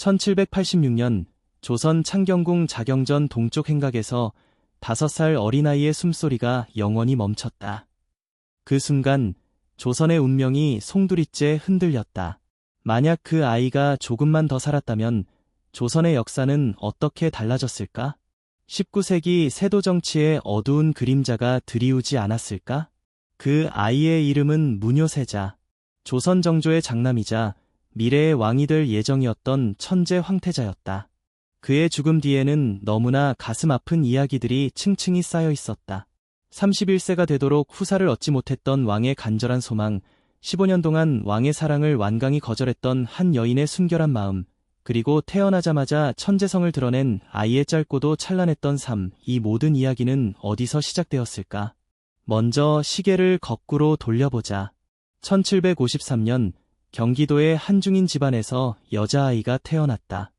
1786년 조선 창경궁 자경전 동쪽 행각에서 5살 어린아이의 숨소리가 영원히 멈췄다. 그 순간 조선의 운명이 송두리째 흔들렸다. 만약 그 아이가 조금만 더 살았다면 조선의 역사는 어떻게 달라졌을까? 19세기 세도 정치의 어두운 그림자가 드리우지 않았을까? 그 아이의 이름은 문효세자. 조선 정조의 장남이자 미래의 왕이 될 예정이었던 천재 황태자였다. 그의 죽음 뒤에는 너무나 가슴 아픈 이야기들이 층층이 쌓여 있었다. 31세가 되도록 후사를 얻지 못했던 왕의 간절한 소망, 15년 동안 왕의 사랑을 완강히 거절했던 한 여인의 순결한 마음, 그리고 태어나자마자 천재성을 드러낸 아이의 짧고도 찬란했던 삶, 이 모든 이야기는 어디서 시작되었을까? 먼저 시계를 거꾸로 돌려보자. 1753년 경기도의 한중인 집안에서 여자아이가 태어났다.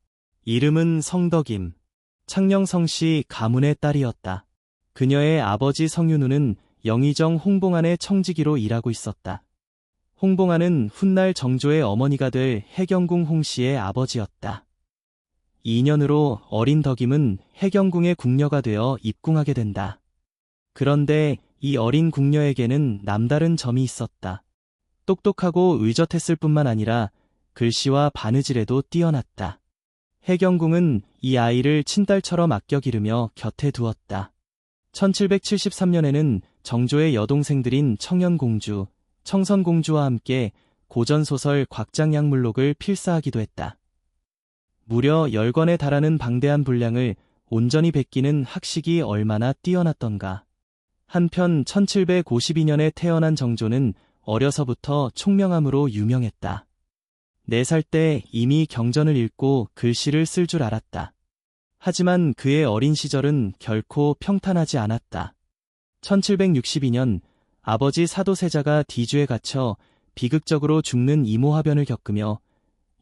이름은 성덕임. 창녕성씨 가문의 딸이었다. 그녀의 아버지 성윤우는 영의정 홍봉안의 청지기로 일하고 있었다. 홍봉안은 훗날 정조의 어머니가 될 해경궁 홍씨의 아버지였다. 2년으로 어린 덕임은 해경궁의 궁녀가 되어 입궁하게 된다. 그런데 이 어린 궁녀에게는 남다른 점이 있었다. 똑똑하고 의젓했을 뿐만 아니라 글씨와 바느질에도 뛰어났다. 해경궁은 이 아이를 친딸처럼 아껴 기르며 곁에 두었다. 1773년에는 정조의 여동생들인 청연공주, 청선공주와 함께 고전소설 곽장양물록을 필사하기도 했다. 무려 10권에 달하는 방대한 분량을 온전히 베끼는 학식이 얼마나 뛰어났던가. 한편 1752년에 태어난 정조는 어려서부터 총명함으로 유명했다. 4살 때 이미 경전을 읽고 글씨를 쓸 줄 알았다. 하지만 그의 어린 시절은 결코 평탄하지 않았다. 1762년 아버지 사도세자가 뒤주에 갇혀 비극적으로 죽는 이모화변을 겪으며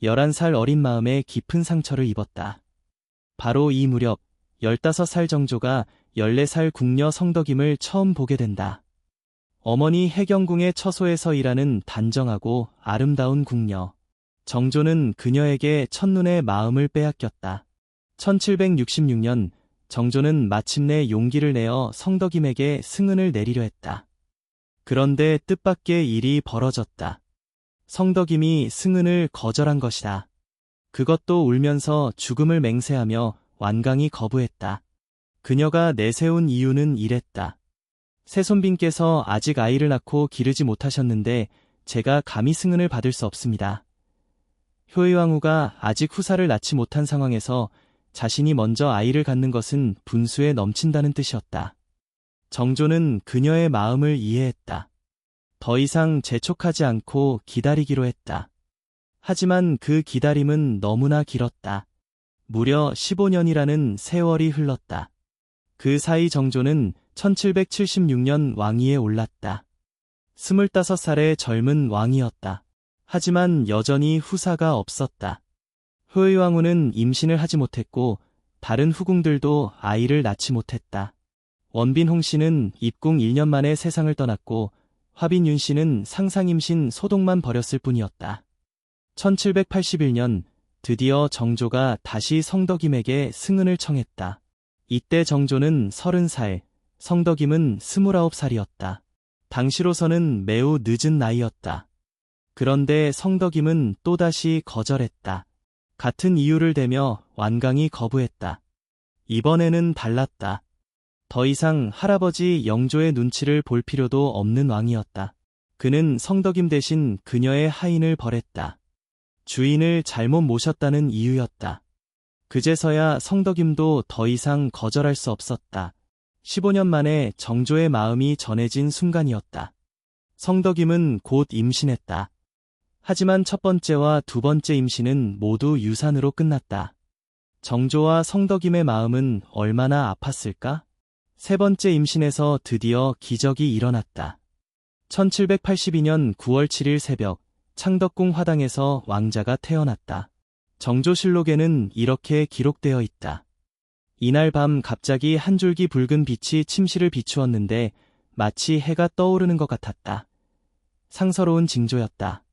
11살 어린 마음에 깊은 상처를 입었다. 바로 이 무렵 15살 정조가 14살 궁녀 성덕임을 처음 보게 된다. 어머니 해경궁의 처소에서 일하는 단정하고 아름다운 궁녀. 정조는 그녀에게 첫눈에 마음을 빼앗겼다. 1766년 정조는 마침내 용기를 내어 성덕임에게 승은을 내리려 했다. 그런데 뜻밖의 일이 벌어졌다. 성덕임이 승은을 거절한 것이다. 그것도 울면서 죽음을 맹세하며 완강히 거부했다. 그녀가 내세운 이유는 이랬다. 새손빈께서 아직 아이를 낳고 기르지 못하셨는데 제가 감히 승은을 받을 수 없습니다. 효의왕후가 아직 후사를 낳지 못한 상황에서 자신이 먼저 아이를 갖는 것은 분수에 넘친다는 뜻이었다. 정조는 그녀의 마음을 이해했다. 더 이상 재촉하지 않고 기다리기로 했다. 하지만 그 기다림은 너무나 길었다. 무려 15년이라는 세월이 흘렀다. 그 사이 정조는 1776년 왕위에 올랐다. 25살의 젊은 왕이었다. 하지만 여전히 후사가 없었다. 효의왕후는 임신을 하지 못했고 다른 후궁들도 아이를 낳지 못했다. 원빈홍 씨는 입궁 1년 만에 세상을 떠났고 화빈윤 씨는 상상임신 소독만 벌였을 뿐이었다. 1781년 드디어 정조가 다시 성덕임에게 승은을 청했다. 이때 정조는 30살, 성덕임은 29살이었다. 당시로서는 매우 늦은 나이였다. 그런데 성덕임은 또다시 거절했다. 같은 이유를 대며 완강히 거부했다. 이번에는 달랐다. 더 이상 할아버지 영조의 눈치를 볼 필요도 없는 왕이었다. 그는 성덕임 대신 그녀의 하인을 벌했다. 주인을 잘못 모셨다는 이유였다. 그제서야 성덕임도 더 이상 거절할 수 없었다. 15년 만에 정조의 마음이 전해진 순간이었다. 성덕임은 곧 임신했다. 하지만 첫 번째와 두 번째 임신은 모두 유산으로 끝났다. 정조와 성덕임의 마음은 얼마나 아팠을까? 세 번째 임신에서 드디어 기적이 일어났다. 1782년 9월 7일 새벽 창덕궁 화당에서 왕자가 태어났다. 정조실록에는 이렇게 기록되어 있다. 이날 밤 갑자기 한 줄기 붉은 빛이 침실을 비추었는데 마치 해가 떠오르는 것 같았다. 상서로운 징조였다.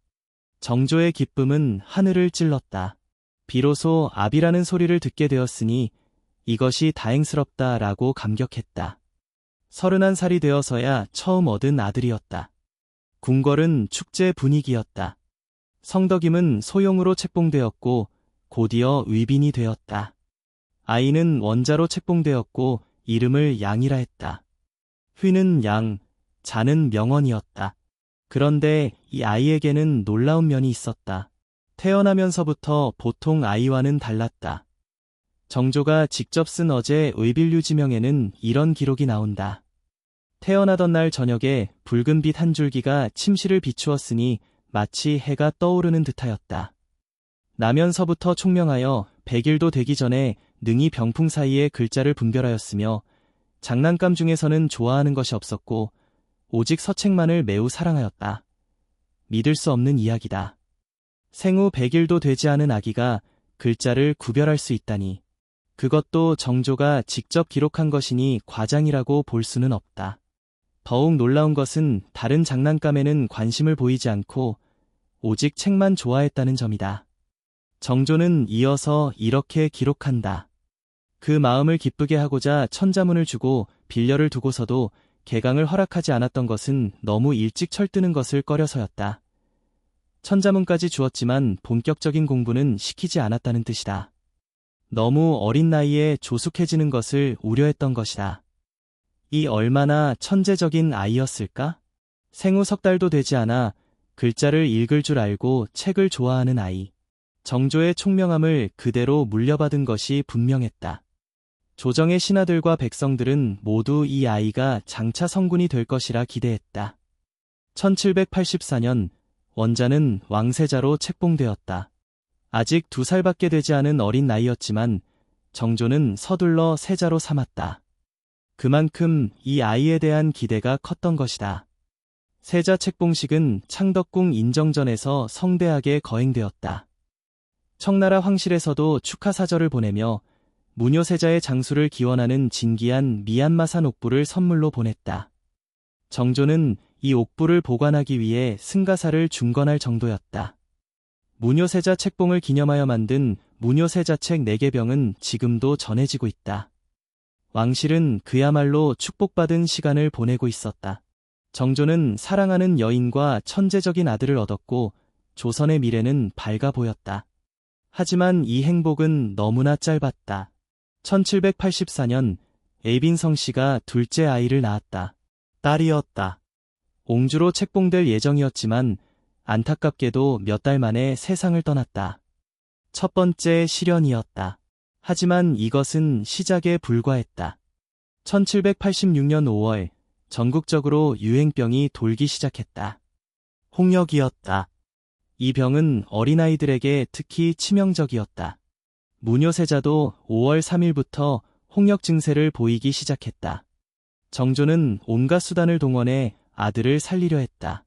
정조의 기쁨은 하늘을 찔렀다. 비로소 아비라는 소리를 듣게 되었으니 이것이 다행스럽다라고 감격했다. 31살이 되어서야 처음 얻은 아들이었다. 궁궐은 축제 분위기였다. 성덕임은 소용으로 책봉되었고 곧이어 의빈이 되었다. 아이는 원자로 책봉되었고 이름을 양이라 했다. 휘는 양, 자는 명언이었다. 그런데 이 아이에게는 놀라운 면이 있었다. 태어나면서부터 보통 아이와는 달랐다. 정조가 직접 쓴 어제 의빌류지명에는 이런 기록이 나온다. 태어나던 날 저녁에 붉은 빛 한 줄기가 침실을 비추었으니 마치 해가 떠오르는 듯하였다. 나면서부터 총명하여 100일도 되기 전에 능히 병풍 사이에 글자를 분별하였으며 장난감 중에서는 좋아하는 것이 없었고 오직 서책만을 매우 사랑하였다. 믿을 수 없는 이야기다. 생후 100일도 되지 않은 아기가 글자를 구별할 수 있다니. 그것도 정조가 직접 기록한 것이니 과장이라고 볼 수는 없다. 더욱 놀라운 것은 다른 장난감에는 관심을 보이지 않고 오직 책만 좋아했다는 점이다. 정조는 이어서 이렇게 기록한다. 그 마음을 기쁘게 하고자 천자문을 주고 빌려를 두고서도 개강을 허락하지 않았던 것은 너무 일찍 철드는 것을 꺼려서였다. 천자문까지 주었지만 본격적인 공부는 시키지 않았다는 뜻이다. 너무 어린 나이에 조숙해지는 것을 우려했던 것이다. 이 얼마나 천재적인 아이였을까? 생후 3달도 되지 않아 글자를 읽을 줄 알고 책을 좋아하는 아이. 정조의 총명함을 그대로 물려받은 것이 분명했다. 조정의 신하들과 백성들은 모두 이 아이가 장차 성군이 될 것이라 기대했다. 1784년 원자는 왕세자로 책봉되었다. 아직 2살밖에 되지 않은 어린 나이였지만 정조는 서둘러 세자로 삼았다. 그만큼 이 아이에 대한 기대가 컸던 것이다. 세자 책봉식은 창덕궁 인정전에서 성대하게 거행되었다. 청나라 황실에서도 축하사절을 보내며 무뇨세자의 장수를 기원하는 진귀한 미얀마산 옥부를 선물로 보냈다. 정조는 이 옥부를 보관하기 위해 승가사를 중건할 정도였다. 무뇨세자 책봉을 기념하여 만든 무뇨세자책 4개병은 지금도 전해지고 있다. 왕실은 그야말로 축복받은 시간을 보내고 있었다. 정조는 사랑하는 여인과 천재적인 아들을 얻었고 조선의 미래는 밝아 보였다. 하지만 이 행복은 너무나 짧았다. 1784년 에이빈성 씨가 둘째 아이를 낳았다. 딸이었다. 옹주로 책봉될 예정이었지만 안타깝게도 몇 달 만에 세상을 떠났다. 첫 번째 시련이었다. 하지만 이것은 시작에 불과했다. 1786년 5월 전국적으로 유행병이 돌기 시작했다. 홍역이었다. 이 병은 어린아이들에게 특히 치명적이었다. 무뇨세자도 5월 3일부터 홍역 증세를 보이기 시작했다. 정조는 온갖 수단을 동원해 아들을 살리려 했다.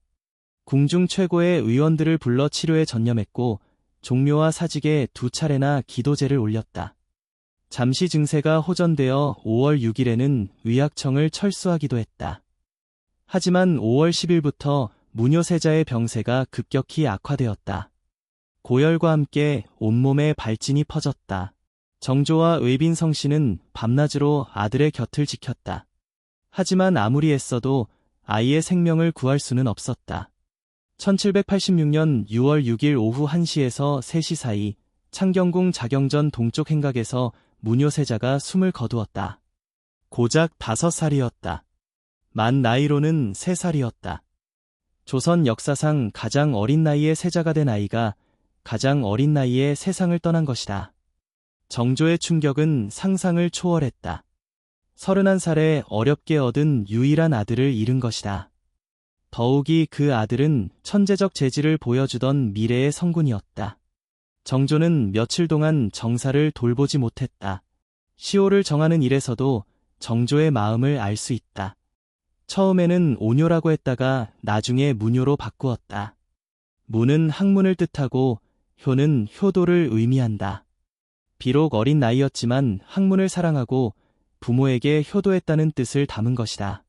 궁중 최고의 의원들을 불러 치료에 전념했고 종묘와 사직에 2차례나 기도제를 올렸다. 잠시 증세가 호전되어 5월 6일에는 의학청을 철수하기도 했다. 하지만 5월 10일부터 무뇨세자의 병세가 급격히 악화되었다. 고열과 함께 온몸에 발진이 퍼졌다. 정조와 의빈성 씨는 밤낮으로 아들의 곁을 지켰다. 하지만 아무리 애써도 아이의 생명을 구할 수는 없었다. 1786년 6월 6일 오후 1시에서 3시 사이 창경궁 자경전 동쪽 행각에서 무뇨세자가 숨을 거두었다. 고작 5살이었다. 만 나이로는 3살이었다. 조선 역사상 가장 어린 나이에 세자가 된 아이가 가장 어린 나이에 세상을 떠난 것이다. 정조의 충격은 상상을 초월했다. 31살에 어렵게 얻은 유일한 아들을 잃은 것이다. 더욱이 그 아들은 천재적 재질을 보여주던 미래의 성군이었다. 정조는 며칠 동안 정사를 돌보지 못했다. 시호를 정하는 일에서도 정조의 마음을 알 수 있다. 처음에는 오뇨라고 했다가 나중에 무뇨로 바꾸었다. 무는 학문을 뜻하고 효는 효도를 의미한다. 비록 어린 나이였지만 학문을 사랑하고 부모에게 효도했다는 뜻을 담은 것이다.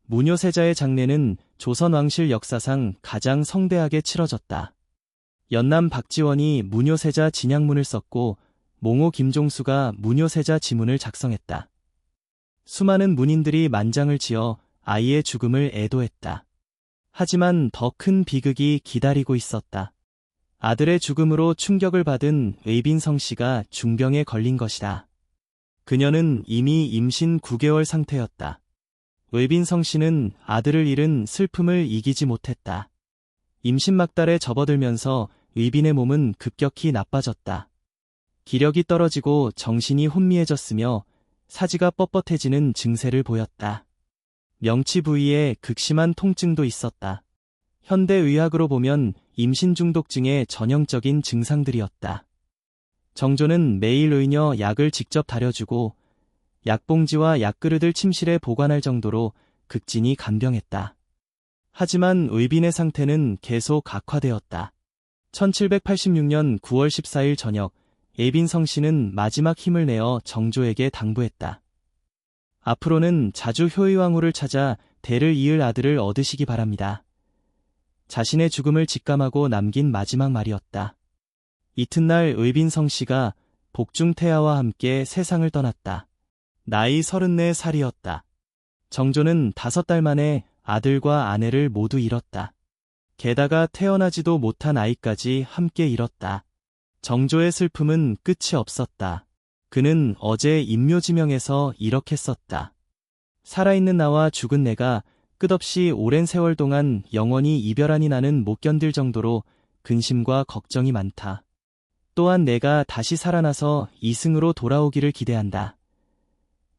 무뇨세자의 장례는 조선 왕실 역사상 가장 성대하게 치러졌다. 연남 박지원이 무뇨세자 진약문을 썼고 몽호 김종수가 무뇨세자 지문을 작성했다. 수많은 문인들이 만장을 지어 아이의 죽음을 애도했다. 하지만 더 큰 비극이 기다리고 있었다. 아들의 죽음으로 충격을 받은 웨이빈성 씨가 중병에 걸린 것이다. 그녀는 이미 임신 9개월 상태였다. 웨이빈성 씨는 아들을 잃은 슬픔을 이기지 못했다. 임신 막달에 접어들면서 웨이빈의 몸은 급격히 나빠졌다. 기력이 떨어지고 정신이 혼미해졌으며 사지가 뻣뻣해지는 증세를 보였다. 명치 부위에 극심한 통증도 있었다. 현대의학으로 보면 임신 중독증의 전형적인 증상들이었다. 정조는 매일 의녀 약을 직접 다려주고 약봉지와 약그릇을 침실에 보관할 정도로 극진히 간병했다. 하지만 웨이빈의 상태는 계속 악화되었다. 1786년 9월 14일 저녁, 웨이빈성 씨는 마지막 힘을 내어 정조에게 당부했다. 앞으로는 자주 효의왕후를 찾아 대를 이을 아들을 얻으시기 바랍니다. 자신의 죽음을 직감하고 남긴 마지막 말이었다. 이튿날 웨이빈성 씨가 복중태아와 함께 세상을 떠났다. 나이 34살이었다. 정조는 5달 만에 아들과 아내를 모두 잃었다. 게다가 태어나지도 못한 아이까지 함께 잃었다. 정조의 슬픔은 끝이 없었다. 그는 어제 임묘지명에서 이렇게 썼다. 살아있는 나와 죽은 내가 끝없이 오랜 세월 동안 영원히 이별하니 나는 못 견딜 정도로 근심과 걱정이 많다. 또한 내가 다시 살아나서 이승으로 돌아오기를 기대한다.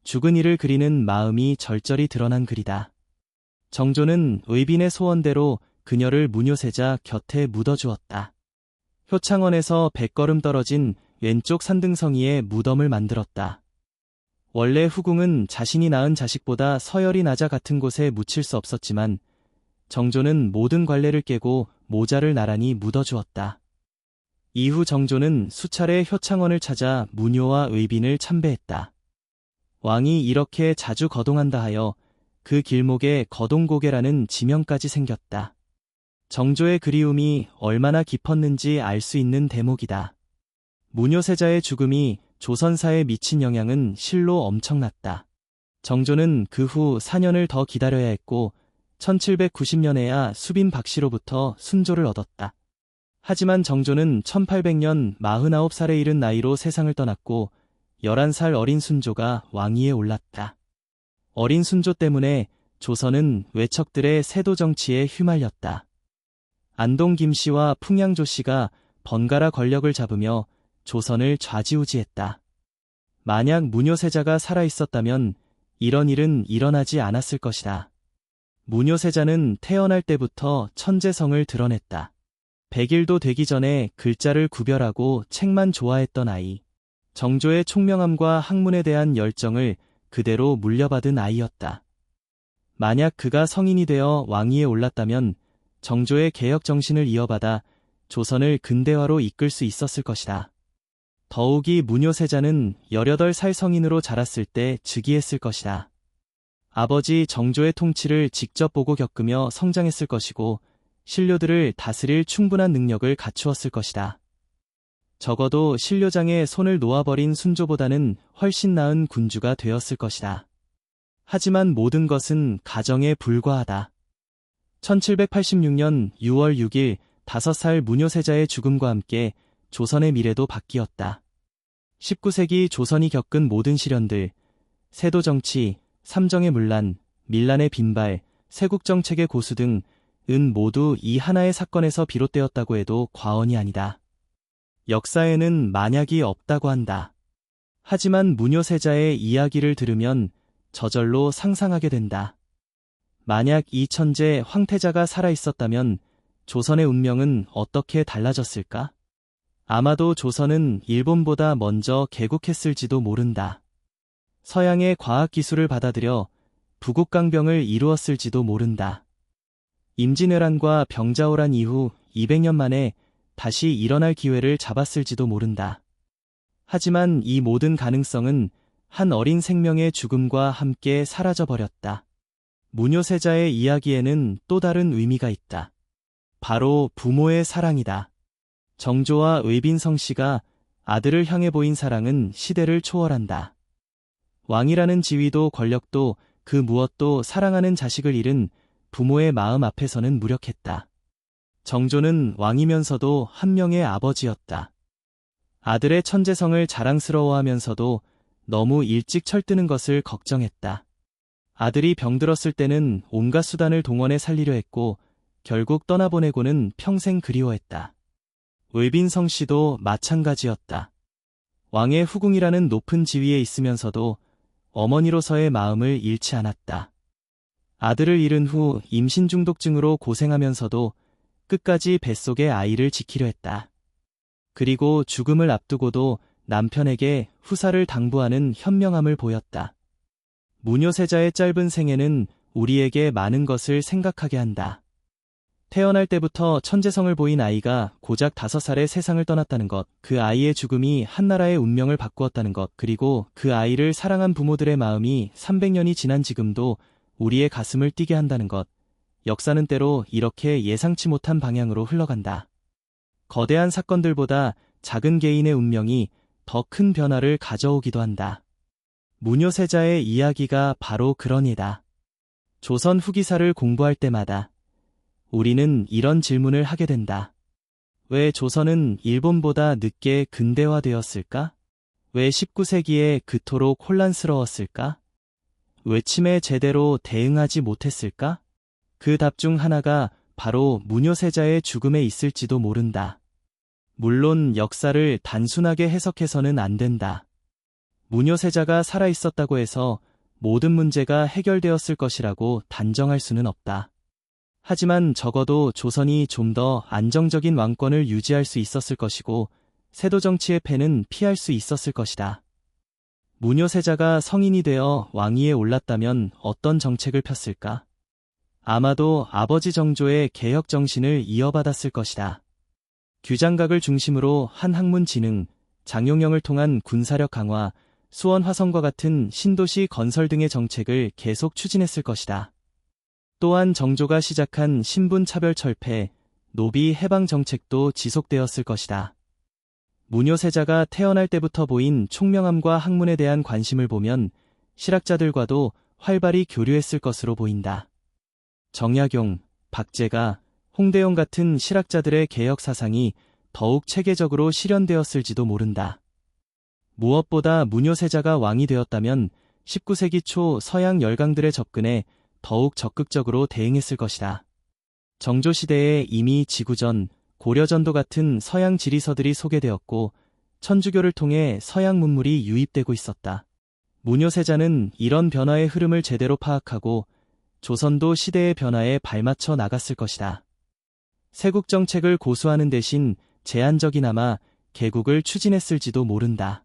죽은 이를 그리는 마음이 절절히 드러난 글이다. 정조는 웨이빈의 소원대로 그녀를 무뇨세자 곁에 묻어주었다. 효창원에서 100걸음 떨어진 왼쪽 산등성이에 무덤을 만들었다. 원래 후궁은 자신이 낳은 자식보다 서열이 낮아 같은 곳에 묻힐 수 없었지만 정조는 모든 관례를 깨고 모자를 나란히 묻어주었다. 이후 정조는 수차례 효창원을 찾아 무뇨와 웨이빈을 참배했다. 왕이 이렇게 자주 거동한다 하여 그 길목에 거동고개라는 지명까지 생겼다. 정조의 그리움이 얼마나 깊었는지 알 수 있는 대목이다. 무뇨세자의 죽음이 조선사에 미친 영향은 실로 엄청났다. 정조는 그 후 4년을 더 기다려야 했고 1790년에야 수빈 박씨로부터 순조를 얻었다. 하지만 정조는 1800년 49살에 이른 나이로 세상을 떠났고 11살 어린 순조가 왕위에 올랐다. 어린 순조 때문에 조선은 외척들의 세도 정치에 휘말렸다. 안동 김씨와 풍양조 씨가 번갈아 권력을 잡으며 조선을 좌지우지했다. 만약 무뇨세자가 살아있었다면 이런 일은 일어나지 않았을 것이다. 무뇨세자는 태어날 때부터 천재성을 드러냈다. 100일도 되기 전에 글자를 구별하고 책만 좋아했던 아이. 정조의 총명함과 학문에 대한 열정을 그대로 물려받은 아이였다. 만약 그가 성인이 되어 왕위에 올랐다면 정조의 개혁 정신을 이어받아 조선을 근대화로 이끌 수 있었을 것이다. 더욱이 무뇨세자는 18살 성인으로 자랐을 때 즉위했을 것이다. 아버지 정조의 통치를 직접 보고 겪으며 성장했을 것이고 신료들을 다스릴 충분한 능력을 갖추었을 것이다. 적어도 신료장에 손을 놓아버린 순조보다는 훨씬 나은 군주가 되었을 것이다. 하지만 모든 것은 가정에 불과하다. 1786년 6월 6일 5살 무뇨세자의 죽음과 함께 조선의 미래도 바뀌었다. 19세기 조선이 겪은 모든 시련들, 세도 정치, 삼정의 문란, 밀란의 빈발, 세국정책의 고수 등은 모두 이 하나의 사건에서 비롯되었다고 해도 과언이 아니다. 역사에는 만약이 없다고 한다. 하지만 무뇨세자의 이야기를 들으면 저절로 상상하게 된다. 만약 이 천재 황태자가 살아있었다면 조선의 운명은 어떻게 달라졌을까? 아마도 조선은 일본보다 먼저 개국했을지도 모른다. 서양의 과학기술을 받아들여 부국강병을 이루었을지도 모른다. 임진왜란과 병자호란 이후 200년 만에 다시 일어날 기회를 잡았을지도 모른다. 하지만 이 모든 가능성은 한 어린 생명의 죽음과 함께 사라져버렸다. 무뇨세자의 이야기에는 또 다른 의미가 있다. 바로 부모의 사랑이다. 정조와 의빈성 씨가 아들을 향해 보인 사랑은 시대를 초월한다. 왕이라는 지위도 권력도 그 무엇도 사랑하는 자식을 잃은 부모의 마음 앞에서는 무력했다. 정조는 왕이면서도 한 명의 아버지였다. 아들의 천재성을 자랑스러워하면서도 너무 일찍 철드는 것을 걱정했다. 아들이 병들었을 때는 온갖 수단을 동원해 살리려 했고 결국 떠나보내고는 평생 그리워했다. 의빈성 씨도 마찬가지였다. 왕의 후궁이라는 높은 지위에 있으면서도 어머니로서의 마음을 잃지 않았다. 아들을 잃은 후 임신 중독증으로 고생하면서도 끝까지 뱃속의 아이를 지키려 했다. 그리고 죽음을 앞두고도 남편에게 후사를 당부하는 현명함을 보였다. 무녀세자의 짧은 생애는 우리에게 많은 것을 생각하게 한다. 태어날 때부터 천재성을 보인 아이가 고작 5살에 세상을 떠났다는 것, 그 아이의 죽음이 한나라의 운명을 바꾸었다는 것, 그리고 그 아이를 사랑한 부모들의 마음이 300년이 지난 지금도 우리의 가슴을 뛰게 한다는 것. 역사는 때로 이렇게 예상치 못한 방향으로 흘러간다. 거대한 사건들보다 작은 개인의 운명이 더 큰 변화를 가져오기도 한다. 무녀세자의 이야기가 바로 그런 예다. 조선 후기사를 공부할 때마다 우리는 이런 질문을 하게 된다. 왜 조선은 일본보다 늦게 근대화되었을까? 왜 19세기에 그토록 혼란스러웠을까? 왜 침에 제대로 대응하지 못했을까? 그 답 중 하나가 바로 무녀세자의 죽음에 있을지도 모른다. 물론 역사를 단순하게 해석해서는 안 된다. 무녀세자가 살아있었다고 해서 모든 문제가 해결되었을 것이라고 단정할 수는 없다. 하지만 적어도 조선이 좀 더 안정적인 왕권을 유지할 수 있었을 것이고 세도 정치의 폐는 피할 수 있었을 것이다. 무녀세자가 성인이 되어 왕위에 올랐다면 어떤 정책을 폈을까? 아마도 아버지 정조의 개혁 정신을 이어받았을 것이다. 규장각을 중심으로 한 학문 진흥, 장용영을 통한 군사력 강화, 수원 화성과 같은 신도시 건설 등의 정책을 계속 추진했을 것이다. 또한 정조가 시작한 신분 차별 철폐, 노비 해방 정책도 지속되었을 것이다. 무녀세자가 태어날 때부터 보인 총명함과 학문에 대한 관심을 보면 실학자들과도 활발히 교류했을 것으로 보인다. 정약용, 박제가, 홍대용 같은 실학자들의 개혁 사상이 더욱 체계적으로 실현되었을지도 모른다. 무엇보다 무녀세자가 왕이 되었다면 19세기 초 서양 열강들의 접근에 더욱 적극적으로 대응했을 것이다. 정조시대에 이미 지구전, 고려전도 같은 서양 지리서들이 소개되었고 천주교를 통해 서양 문물이 유입되고 있었다. 무녀세자는 이런 변화의 흐름을 제대로 파악하고 조선도 시대의 변화에 발맞춰 나갔을 것이다. 세국 정책을 고수하는 대신 제한적이나마 개국을 추진했을지도 모른다.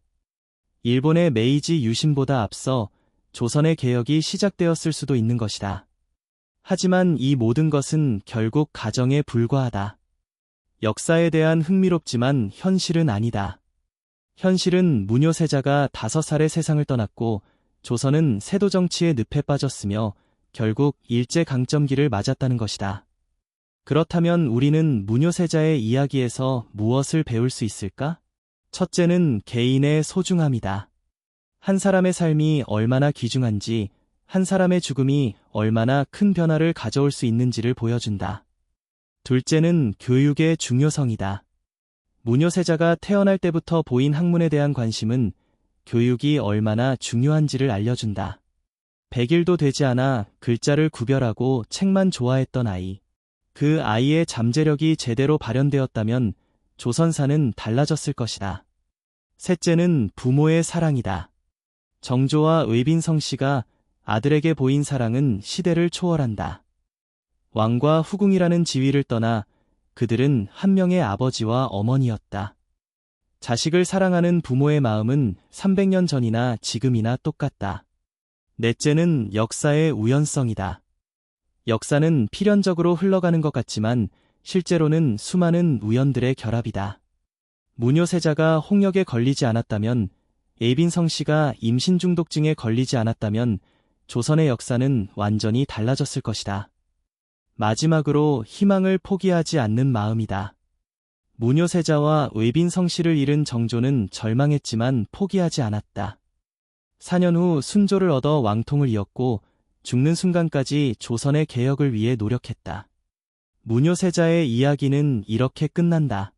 일본의 메이지 유신보다 앞서 조선의 개혁이 시작되었을 수도 있는 것이다. 하지만 이 모든 것은 결국 가정에 불과하다. 역사에 대한 흥미롭지만 현실은 아니다. 현실은 무녀세자가 5살에 세상을 떠났고 조선은 세도 정치의 늪에 빠졌으며 결국 일제강점기를 맞았다는 것이다. 그렇다면 우리는 무녀세자의 이야기에서 무엇을 배울 수 있을까? 첫째는 개인의 소중함이다. 한 사람의 삶이 얼마나 귀중한지, 한 사람의 죽음이 얼마나 큰 변화를 가져올 수 있는지를 보여준다. 둘째는 교육의 중요성이다. 무녀세자가 태어날 때부터 보인 학문에 대한 관심은 교육이 얼마나 중요한지를 알려준다. 100일도 되지 않아 글자를 구별하고 책만 좋아했던 아이. 그 아이의 잠재력이 제대로 발현되었다면 조선사는 달라졌을 것이다. 셋째는 부모의 사랑이다. 정조와 의빈성 씨가 아들에게 보인 사랑은 시대를 초월한다. 왕과 후궁이라는 지위를 떠나 그들은 한 명의 아버지와 어머니였다. 자식을 사랑하는 부모의 마음은 300년 전이나 지금이나 똑같다. 넷째는 역사의 우연성이다. 역사는 필연적으로 흘러가는 것 같지만 실제로는 수많은 우연들의 결합이다. 무녀세자가 홍역에 걸리지 않았다면, 의빈성 씨가 임신 중독증에 걸리지 않았다면 조선의 역사는 완전히 달라졌을 것이다. 마지막으로 희망을 포기하지 않는 마음이다. 무뇨세자와 웨빈성씨를 잃은 정조는 절망했지만 포기하지 않았다. 4년 후 순조를 얻어 왕통을 이었고 죽는 순간까지 조선의 개혁을 위해 노력했다. 무뇨세자의 이야기는 이렇게 끝난다.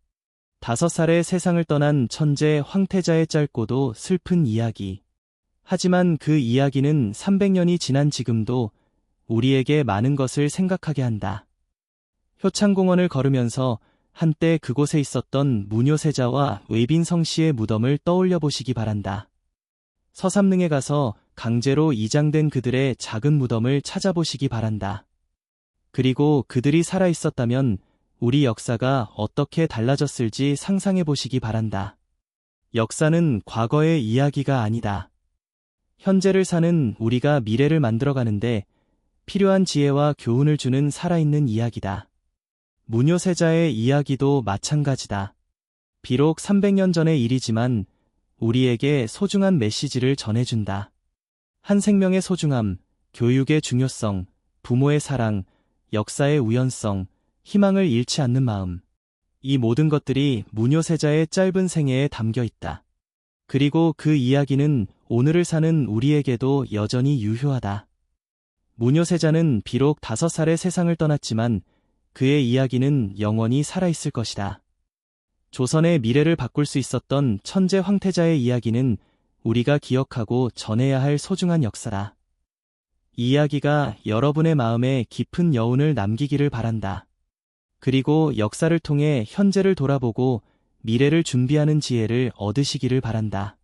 5살에 세상을 떠난 천재 황태자의 짧고도 슬픈 이야기. 하지만 그 이야기는 300년이 지난 지금도 우리에게 많은 것을 생각하게 한다. 효창공원을 걸으면서 한때 그곳에 있었던 무뇨세자와 웨빈성씨의 무덤을 떠올려 보시기 바란다. 서삼릉에 가서 강제로 이장된 그들의 작은 무덤을 찾아보시기 바란다. 그리고 그들이 살아 있었다면 우리 역사가 어떻게 달라졌을지 상상해 보시기 바란다. 역사는 과거의 이야기가 아니다. 현재를 사는 우리가 미래를 만들어가는데 필요한 지혜와 교훈을 주는 살아있는 이야기다. 무뇨세자의 이야기도 마찬가지다. 비록 300년 전의 일이지만 우리에게 소중한 메시지를 전해준다. 한 생명의 소중함, 교육의 중요성, 부모의 사랑, 역사의 우연성, 희망을 잃지 않는 마음. 이 모든 것들이 무뇨세자의 짧은 생애에 담겨 있다. 그리고 그 이야기는 오늘을 사는 우리에게도 여전히 유효하다. 무뇨세자는 비록 5살에 세상을 떠났지만 그의 이야기는 영원히 살아있을 것이다. 조선의 미래를 바꿀 수 있었던 천재 황태자의 이야기는 우리가 기억하고 전해야 할 소중한 역사다. 이 이야기가 여러분의 마음에 깊은 여운을 남기기를 바란다. 그리고 역사를 통해 현재를 돌아보고 미래를 준비하는 지혜를 얻으시기를 바란다.